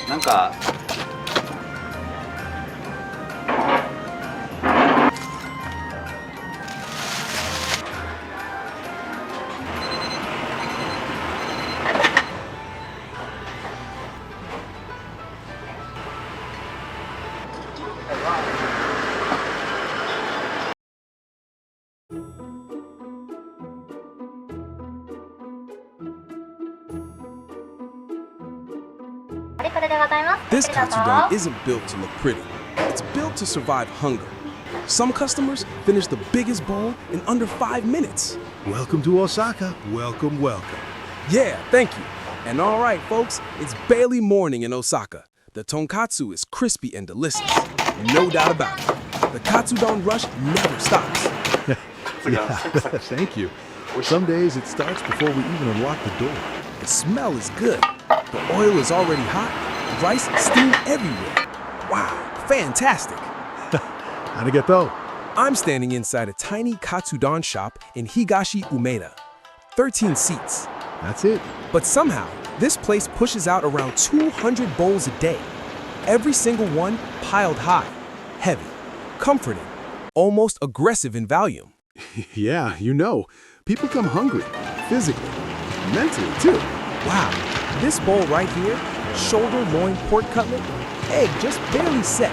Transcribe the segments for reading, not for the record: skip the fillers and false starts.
なんかThis Katsudon isn't built to look pretty. It's built to survive hunger. Some customers finish the biggest bowl in under 5 minutes. Welcome to Osaka. Welcome, welcome. Yeah, thank you. And all right, folks, it's barely morning in Osaka. The tonkatsu is crispy and delicious. No doubt about it. The Katsudon rush never stops. Yeah, thank you. Some days it starts before we even unlock the door. The smell is good. The oil is already hot. Rice steam everywhere. Wow, fantastic. Arigato. I'm standing inside a tiny Katsudon shop in Higashi Umeda. 13 seats. That's it. But somehow, this place pushes out around 200 bowls a day. Every single one piled high, heavy, comforting, almost aggressive in volume. Yeah, you know, people come hungry, physically, mentally too. Wow, this bowl right here, shoulder loin pork cutlet, egg just barely set,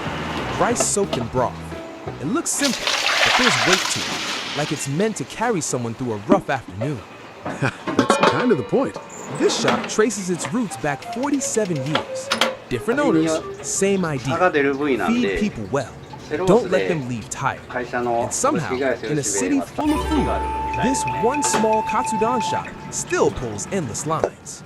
rice soaked in broth. It looks simple, but there's weight to it, like it's meant to carry someone through a rough afternoon. That's kind of the point. This shop traces its roots back 47 years. Different owners, same idea. Feed people well. Don't let them leave tired. And somehow, in a city full of food, this one small Katsudon shop still pulls endless lines.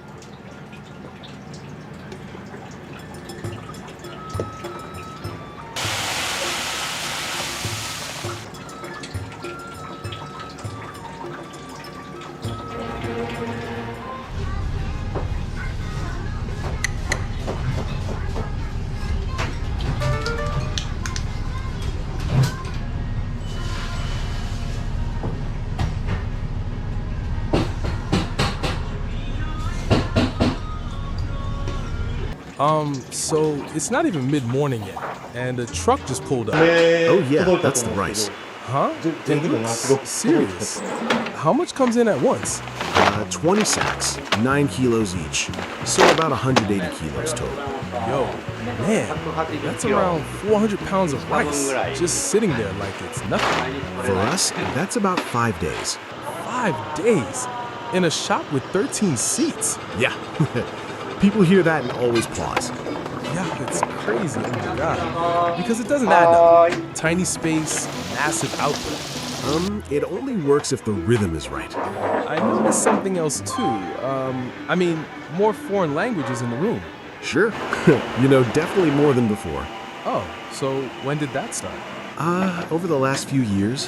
So it's not even mid-morning yet, and a truck just pulled up. Oh yeah, that's the rice. Huh? It looks serious. How much comes in at once? 20 sacks, 9 kilos each. So about 180 kilos total. Yo, man, that's around 400 pounds of rice, just sitting there like it's nothing. For us, that's about 5 days. 5 days? In a shop with 13 seats? Yeah. People hear that and always pause. Yeah, it's crazy, oh my god. Because it doesn't add up. Tiny space, massive output. It only works if the rhythm is right. I noticed something else too. I mean, more foreign languages in the room. Sure. Definitely more than before. Oh, so when did that start? Over the last few years,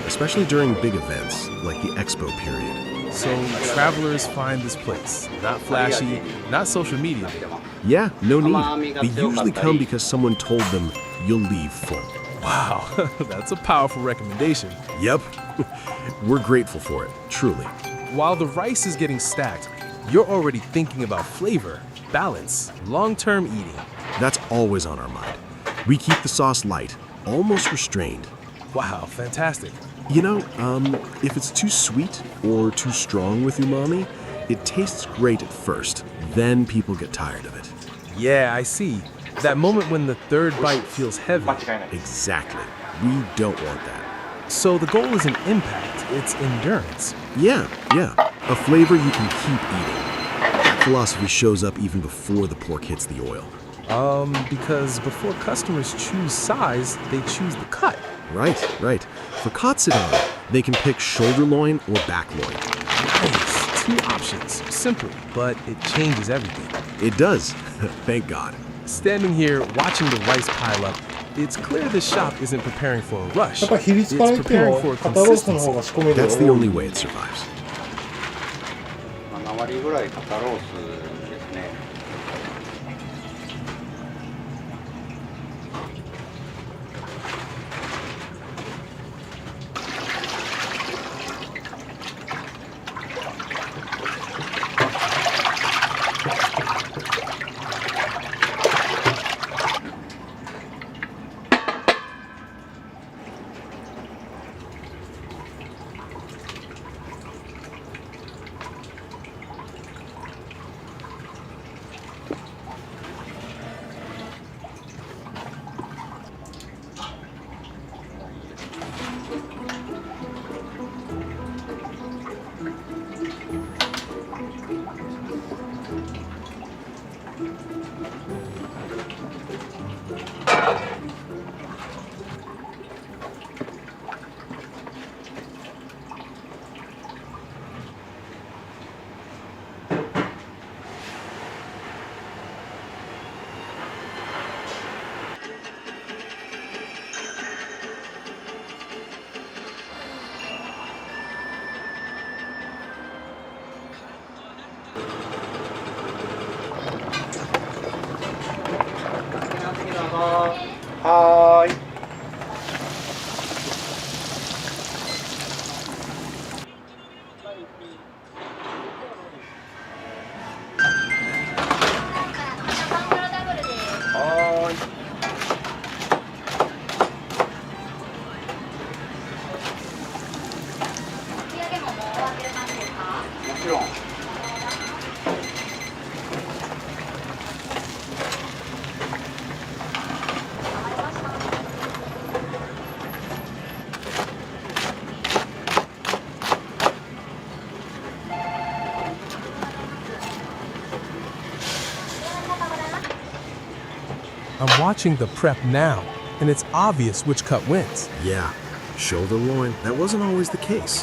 especially during big events, like the expo period. So travelers find this place, not flashy, not social media. Yeah, no need. They usually come because someone told them you'll leave full. Wow, that's a powerful recommendation. Yep. We're grateful for it, truly. While the rice is getting stacked, you're already thinking about flavor, balance, long-term eating. That's always on our mind. We keep the sauce light, almost restrained. Wow, fantastic. If it's too sweet or too strong with umami, it tastes great at first, then people get tired of it. Yeah, I see. That moment when the third bite feels heavy. Exactly. We don't want that. So the goal isn't impact, it's endurance. Yeah. A flavor you can keep eating. That philosophy shows up even before the pork hits the oil. Because before customers choose size, they choose the cut. Right. For Katsudon, they can pick shoulder loin or back loin. Nice. 2 options. Simple, but it changes everything. It does. Thank God. Standing here, watching the rice pile up, it's clear this shop isn't preparing for a rush. It's preparing for consistency. That's the only way it survives. 7割ぐらい肩ロースですね。はーい。もちろん。I'm watching the prep now, and it's obvious which cut wins. Yeah, shoulder loin. That wasn't always the case.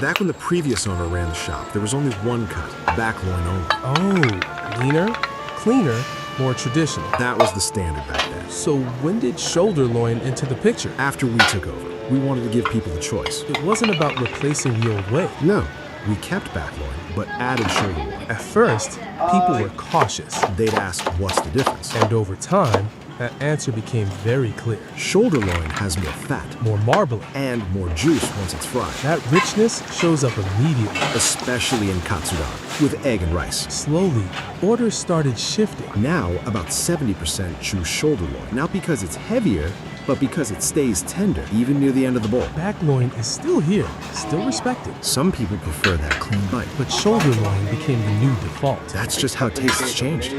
Back when the previous owner ran the shop, there was only one cut, back loin only. Oh, leaner, cleaner, more traditional. That was the standard back then. So when did shoulder loin enter the picture? After we took over, we wanted to give people the choice. It wasn't about replacing the old way. No, we kept back loin, but added shoulder loin. At first, people were cautious, They'd ask, what's the difference? and over time, that answer became very clear. Shoulder loin has more fat More marbling. and more juice once it's fried, That richness shows up immediately. especially in Katsudon, with egg and rice. Slowly, orders started shifting. Now, about 70% choose shoulder loin, not because it's heavier, but because it stays tender, even near the end of the bowl. Back loin is still here, still respected. Some people prefer that clean bite, but But shoulder loin became the new default. that's just how tastes changed.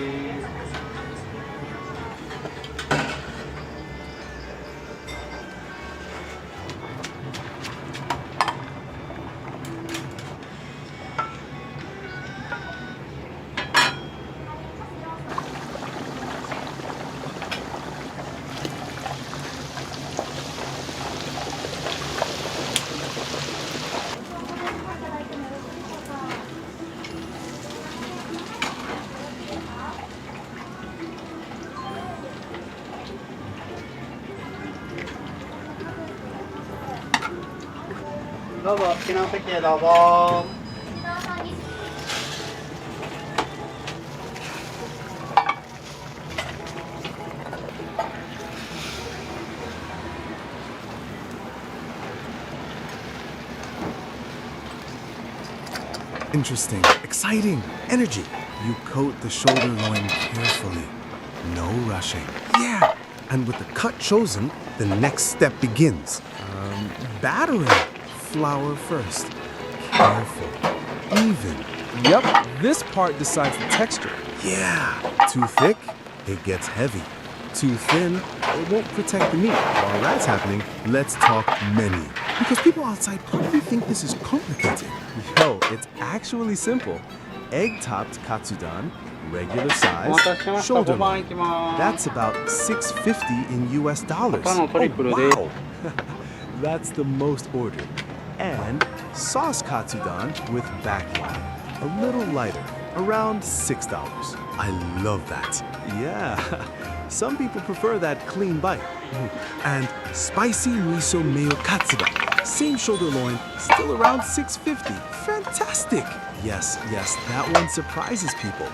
Interesting, exciting, energy. You coat the shoulder loin carefully. No rushing. Yeah, and with the cut chosen, the next step begins. Battering. Flour first. Careful. Even. Yep, this part decides the texture. Yeah. Too thick, it gets heavy. Too thin, it won't protect the meat. While that's happening, let's talk menu. Because people outside probably think this is complicated. Yo, it's actually simple. Egg-topped katsudon, regular size, shoulder loin. That's about $6.50 in US dollars. Oh, wow. That's the most ordered. And sauce katsudon with back loin. A little lighter, around $6. I love that. Yeah, some people prefer that clean bite. And spicy miso mayo katsudon. Same shoulder loin, still around $6.50. Fantastic! Yes, that one surprises people.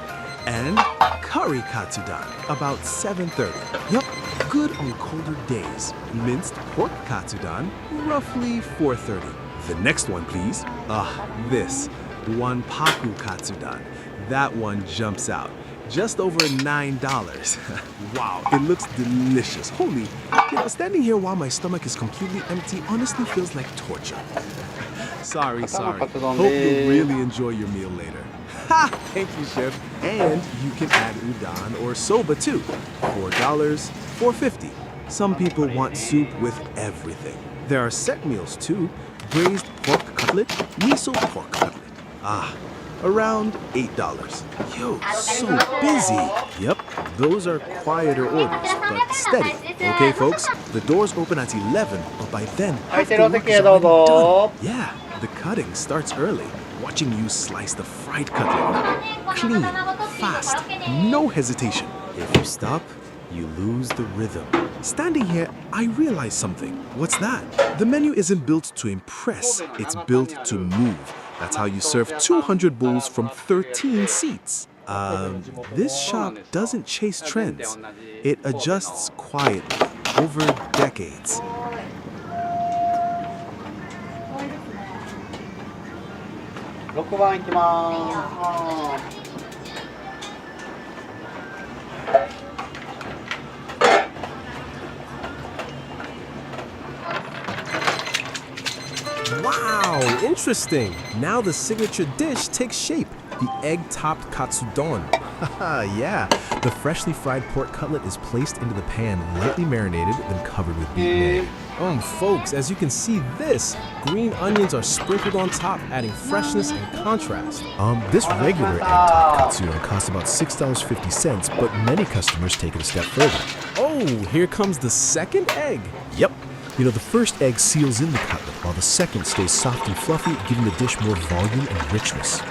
And curry katsudon, about $7.30. Yup, good on colder days. Minced pork katsudon, roughly $4.30. The next one, please. This, one paku katsudon. That one jumps out. Just over $9. Wow, it looks delicious. Holy, standing here while my stomach is completely empty honestly feels like torture. Sorry. Hope you really enjoy your meal later. Ha! Thank you, chef. And you can add udon or soba too. $4, $4.50. Some people want soup with everything. There are set meals too. Braised pork cutlet, miso pork cutlet. Around $8. Yo, so busy. Yep, those are quieter orders, but steady. Okay, folks, the doors open at 11, but by then, half the work is already done. Yeah, the cutting starts early. Watching you slice the fried cutlet. Clean, fast, no hesitation. If you stop, you lose the rhythm. Standing here, I realize something. What's that? The menu isn't built to impress, it's built to move. That's how you serve 200 bowls from 13 seats. This shop doesn't chase trends. It adjusts quietly over decades. 6番いきます。Wow, interesting. Now the signature dish takes shape. The egg-topped Katsudon. Yeah, the freshly fried pork cutlet is placed into the pan, lightly marinated, then covered with beaten egg. Folks, as you can see this, green onions are sprinkled on top, adding freshness and contrast. This regular egg-topped katsudon costs about $6.50, but many customers take it a step further. Oh, here comes the second egg. Yep. You know, the first egg seals in the cutlet, while the second stays soft and fluffy, giving the dish more volume and richness.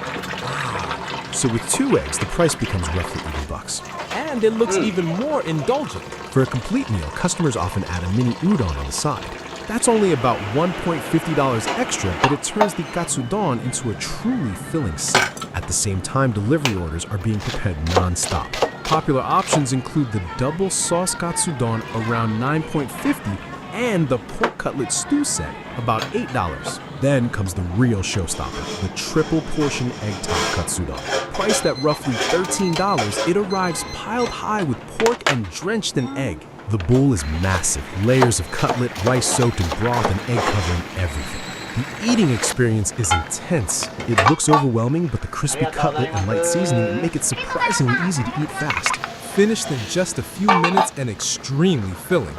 Wow. So with 2 eggs, the price becomes roughly $80. And it looks even more indulgent. For a complete meal, customers often add a mini udon on the side. That's only about $1.50 extra, but it turns the katsudon into a truly filling set. At the same time, delivery orders are being prepared non-stop. Popular options include the double sauce katsudon around $9.50 and the pork cutlet stew set, about $8. Then comes the real showstopper, the triple portion egg-topped katsudon. Priced at roughly $13, it arrives piled high with pork and drenched in egg. The bowl is massive, layers of cutlet, rice soaked in broth, and egg covering everything. The eating experience is intense. It looks overwhelming, but the crispy cutlet and light seasoning make it surprisingly easy to eat fast. Finished in just a few minutes and extremely filling.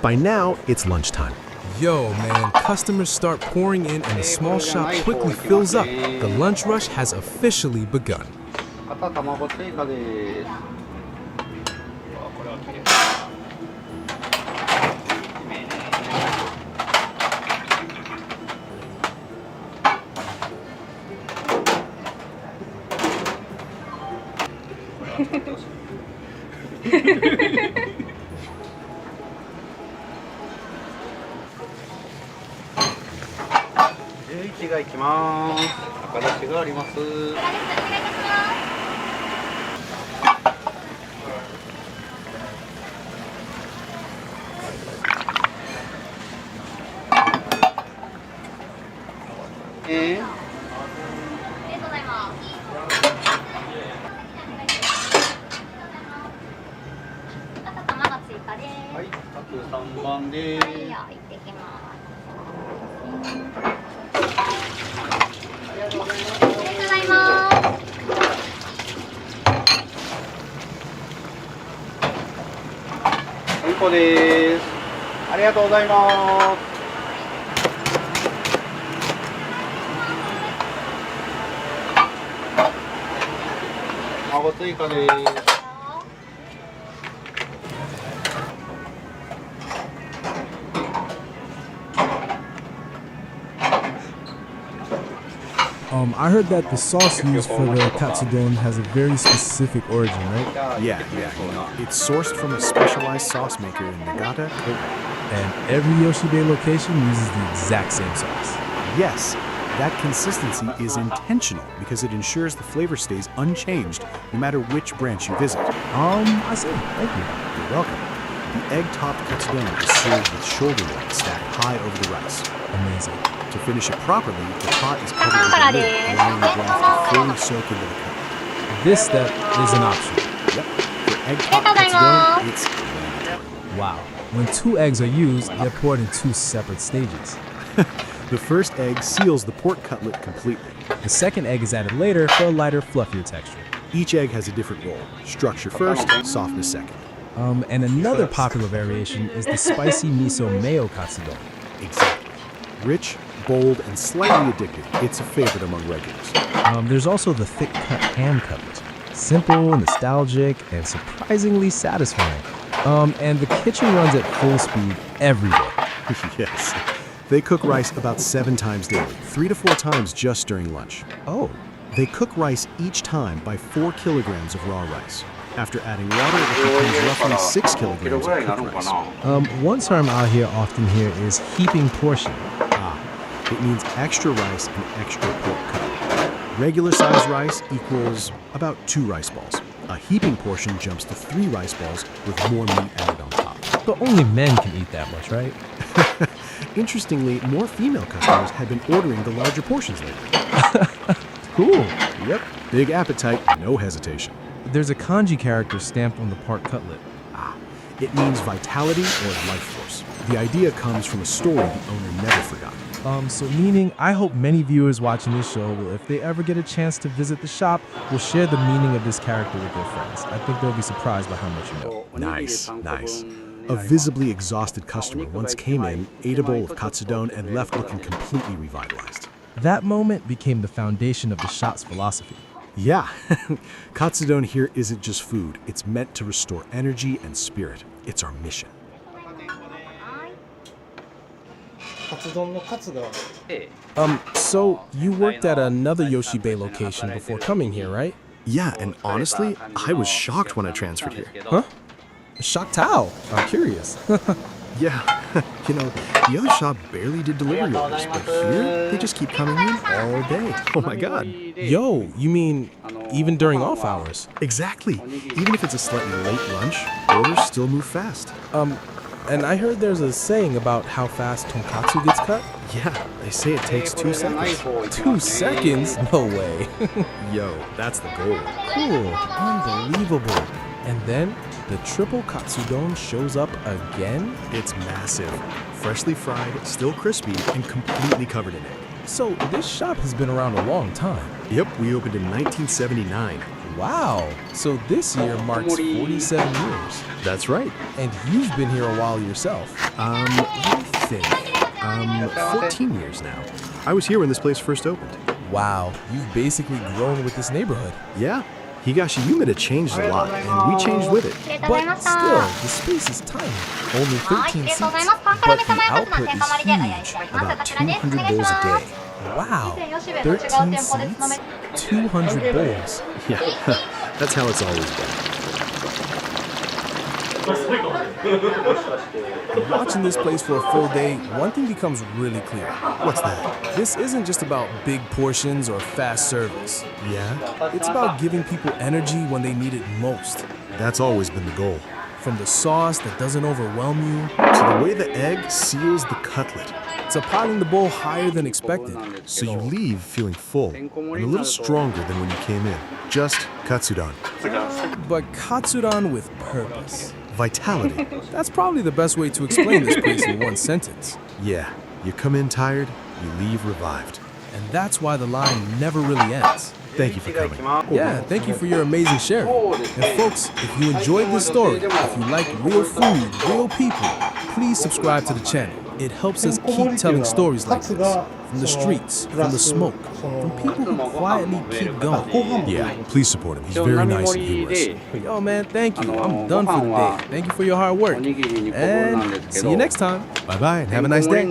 By now, it's lunchtime. Yo, man, customers start pouring in and the small shop quickly fills up. The lunch rush has officially begun. 11が行きます。赤だしがあります。はい、あと3番です。はい、行ってきます。ありがとうございます。ありがとうございます。1個です。ありがとうございます。卵追加です。I heard that the sauce used for the katsudon has a very specific origin, right? Yeah. You know, it's sourced from a specialized sauce maker in Niigata. And every Yoshide location uses the exact same sauce. Yes, that consistency is intentional because it ensures the flavor stays unchanged no matter which branch you visit. I see. Thank you. You're welcome. The egg-topped katsudon is served with shoulder loin stacked high over the rice. Amazing. To finish it properly, the pot is covered with a lid, allowing the broth to fully soak into the cutlet. This step is an option. Yep. For egg-topped katsudon, it's mandatory. Wow. When 2 eggs are used, they're poured in 2 separate stages. The first egg seals the pork cutlet completely. The second egg is added later for a lighter, fluffier texture. Each egg has a different role. Structure first, softness second. And another popular variation is the spicy miso mayo katsudon. Exactly. Rich, bold, and slightly addictive, it's a favorite among regulars. There's also the thick-cut ham cutlet. Simple, nostalgic, and surprisingly satisfying. And the kitchen runs at full speed every day. Yes. They cook rice about 7 times daily, 3 to 4 times just during lunch. Oh. They cook rice each time by 4 kilograms of raw rice. After adding water, it becomes roughly 6 kilograms of cooked rice. One term I'll hear often here is heaping portion. It means extra rice and extra pork cut. Regular size rice equals about 2 rice balls. A heaping portion jumps to 3 rice balls with more meat added on top. But only men can eat that much, right? Interestingly, more female customers have been ordering the larger portions lately. Cool. Yep. Big appetite, no hesitation. There's a kanji character stamped on the part cutlet. It means vitality or life force. The idea comes from a story the owner never forgot. So meaning, I hope many viewers watching this show will, if they ever get a chance to visit the shop, will share the meaning of this character with their friends. I think they'll be surprised by how much you know. Nice, nice. A visibly exhausted customer once came in, ate a bowl of Katsudon, and left looking completely revitalized. That moment became the foundation of the shop's philosophy. Yeah, Katsudon here isn't just food. It's meant to restore energy and spirit. It's our mission. So you worked at another Yoshi-Bay location before coming here, right? Yeah, and honestly, I was shocked when I transferred here. Huh? Shocked how? I'm curious. Yeah, you know, the other shop barely did delivery orders, but here, they just keep coming in all day. Oh my god. Yo, you mean even during off hours? Exactly. Even if it's a slightly late lunch, orders still move fast. And I heard there's a saying about how fast tonkatsu gets cut. Yeah, they say it takes 2 seconds. 2 seconds? No way. Yo, that's the goal. Cool. Unbelievable. And then the triple katsudon shows up again? It's massive. Freshly fried, still crispy, and completely covered in egg. So this shop has been around a long time. Yep, we opened in 1979. Wow. So this year marks 47 years. That's right. And you've been here a while yourself. Let me think. 14 years now. I was here when this place first opened. Wow, you've basically grown with this neighborhood. Yeah. Higashiyumida changed a lot, and we changed with it. But still, the space is tiny. Only 13 seats, but the output is huge. About 200 bowls a day. Wow, 13 seats, 200 bowls. Yeah, that's how it's always been. Watching this place for a full day, one thing becomes really clear. What's that? This isn't just about big portions or fast service. Yeah? It's about giving people energy when they need it most. That's always been the goal. From the sauce that doesn't overwhelm you, to the way the egg seals the cutlet. to piling the bowl higher than expected. So you leave feeling full and a little stronger than when you came in. Just Katsudon. But Katsudon with purpose. Vitality. That's probably the best way to explain this place in one sentence. Yeah, you come in tired, you leave revived. And that's why the line never really ends. Thank you for coming. Yeah, thank you for your amazing sharing. And folks, if you enjoyed this story, if you like real food, real people, please subscribe to the channel. It helps us keep telling stories like this. From the streets, from the smoke, from people who quietly keep going. Yeah, please support him. He's very nice and humorous. Yo man, thank you. I'm done for the day. Thank you for your hard work. And see you next time. Bye-bye and have a nice day.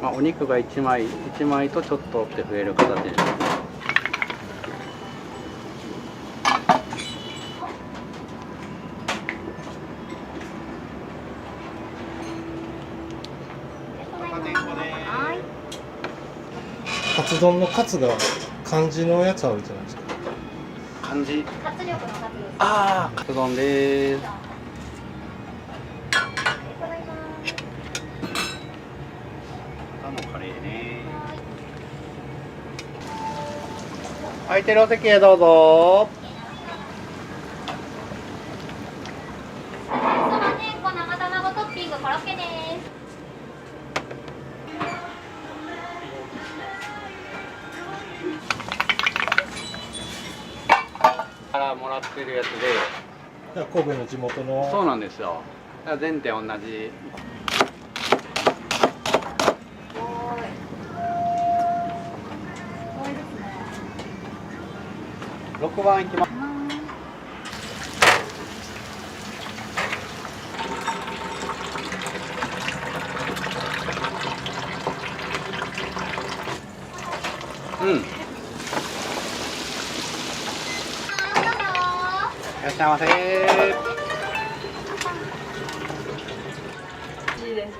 まあ、お肉が1枚とちょっとって増える形です。カツ丼のカツが漢字のやつあるじゃないですか。漢字。活力の活です。ああ、カツ丼です。空いてるお席へどうぞ。そばねんこ生卵トッピングコロッケです。からもらってるやつで。神戸の地元の。そうなんですよ。全店同じ。6番いきます。うん。いらっしゃいませ。いいです。